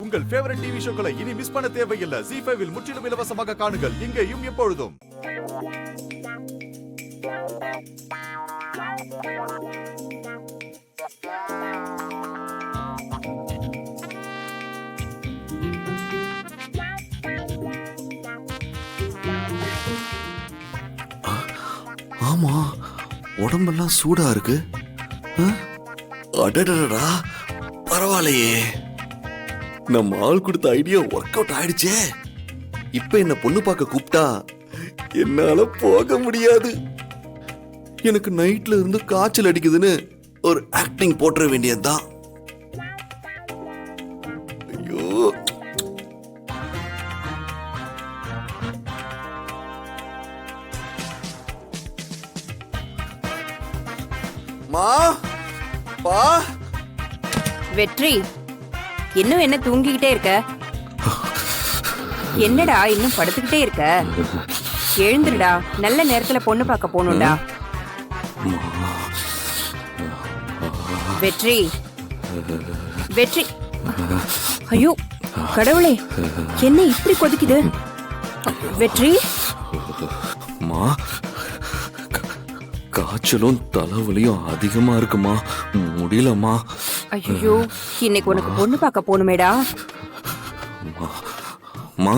உங்கள் favourite TV ஷோக்களை இனி miss பண்ண தேவையில்லை. ZEE5 இல் முற்றிலும் இலவசமாக காணுங்கள், இங்கேயும் எப்பொழுதும். ஆமா, உடம்பெல்லாம் சூடா இருக்கு. அடடடா, பரவாயில்லையே, நம்ம ஆள் கொடுத்த ஐடியா ஒர்க் அவுட் ஆயிடுச்சே. இப்ப என்ன பொண்ணு பார்க்க கூப்பிட்டா என்னால போக முடியாது. எனக்கு நைட்ல இருந்து காய்ச்சல் அடிக்குதுன்னு ஒரு ஆக்டிங் போட்டுற வேண்டியதுதான். ஐயோ, மா பா. வெற்றி, இன்னும் என்ன தூங்கிக்கிட்டே இருக்க? என்னடா இன்னும் படுத்துக்கிட்டே இருக்க? எழுந்துருடா, நல்ல நேரத்துல பொண்ணு பார்க்க போகணும்டா. வெற்றி, வெற்றி, ஐயோ கடவுளே, என்ன இப்படி கொதிக்குது? வெற்றி, மா, காய்ச்சலும் தலைவலியும் அதிகமா இருக்குமா, முடியலம்மா. ஐயோ, இன்னைக்கு உனக்கு பொண்ணு பார்க்க போகணுமேடா. மா,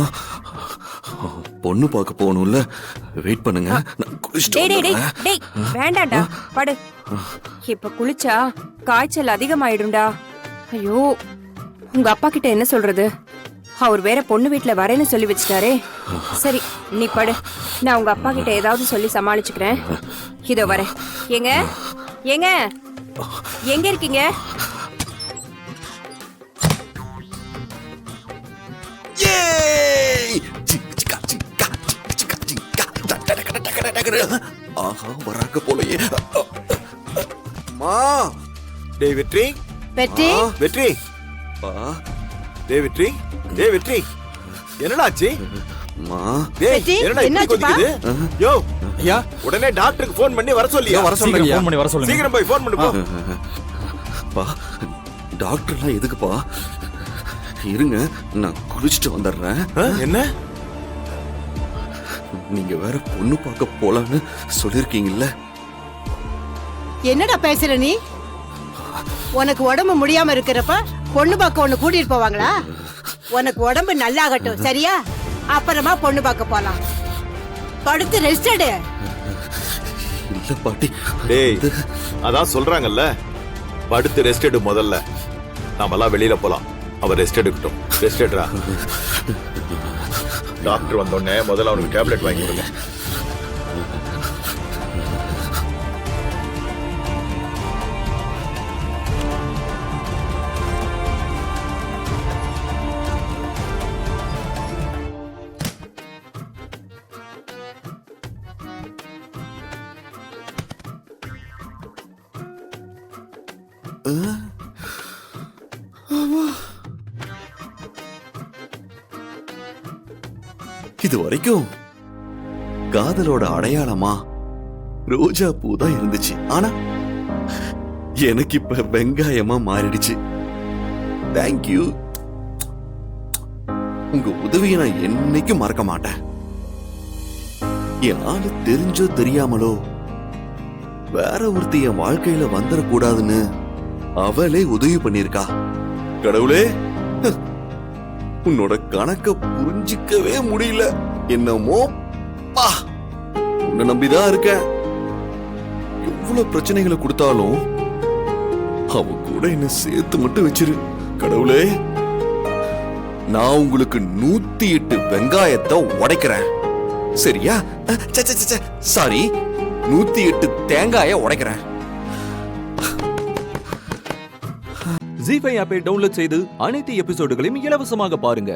பொண்ணு பார்க்க போகணும்ல, வெயிட் பண்ணுங்க. வேண்டாம்டா, படு. இப்ப குளிச்சா காய்ச்சல் அதிகமாயிடும்டா. ஐயோ, உங்க அப்பா கிட்ட என்ன சொல்றது? அவர் வேற பொண்ணு வீட்டுல வரேன்னு சொல்லி வச்சுட்டாரே. சரி, நீ படு, நான் உங்க அப்பா கிட்ட ஏதாவது சொல்லி சமாளிச்சுக்கிறேன். இதோ வரேன். ஏங்க ஏங்க, எங்க இருக்கீங்க? ஆஹா, வராக்க போலயே. மா, டேய் வெற்றி, வெற்றி, வெற்றி, பா, டேய் வெற்றி, டேய் வெற்றி, என்னடாச்சு? மா, டேய் என்னடா இப்படி கொதிக்குது? யோ ஐயா, உடனே டாக்டருக்கு ஃபோன் பண்ணி வர சொல்லியா? வர சொல்லுங்க, ஃபோன் பண்ணி வர சொல்லுங்க. சீக்கிரம் போய் ஃபோன் பண்ணு போ. பா, டாக்டர்லாம் எதுக்குப்பா? இருங்க, நான் குளிச்சுட்டு வந்துடுறேன். என்ன? நீங்க வேற பொண்ணு பார்க்க போலான்னு சொல்லிருக்கீங்கல்ல? என்னடா பேசுற நீ? உனக்கு உடம்பு முடியாம இருக்கிறப்ப பொண்ணு பார்க்க ஒண்ணு கூட்டிட்டு போவாங்களா? உனக்கு உடம்பு நல்லாகட்டும், சரியா? அப்புறமா பொண்ணு பார்க்க போலாம். படுத்து ரெஸ்ட் எடு. இல்ல பாட்டி, டேய் அதான் சொல்றாங்கல்ல, படுத்து ரெஸ்ட் எடு. முதல்ல நாமெல்லாம் வெளியில போலாம், அவர் ரெஸ்ட் எடுக்கட்டும். ரெஸ்ட் எடுறா. டாக்டர் வந்தோடனே முதல்ல அவனுக்கு டேப்லெட் வாங்கி கொடுங்க. இது வரைக்கும் காதலோட அடையாளமா ரோஜா பூ தான் இருந்துச்சு. ஆனா எனக்கு இப்ப வெங்காயமா மாறிடுச்சு. தேங்க்யூ. உங்க உதவியை நான் என்னைக்கும் மறக்க மாட்டேன். என் ஆளு தெரிஞ்சோ தெரியாமலோ வேற ஒருத்தி என் வாழ்க்கையில வந்துடக்கூடாதுன்னு அவளே உதவி பண்ணிருக்கா. கடவுளே, உன்னோட கணக்க புரிஞ்சிக்கவே முடியல. என்னமோ பா, உன்னை நம்பிதான் இருக்கேன். எவ்வளவு பிரச்சனைகளை கொடுத்தாலும் அவ கூட என்ன சேர்த்து மட்டும் வச்சிரு கடவுளே. நான் உங்களுக்கு 108 வெங்காயத்தை உடைக்கிறேன், சரியா? சாரி, 108 தேங்காய உடைக்கிறேன். ZEE5 ஆப்பை டவுன்லோட் செய்து அனைத்து எபிசோடுகளையும் இலவசமாக பாருங்க.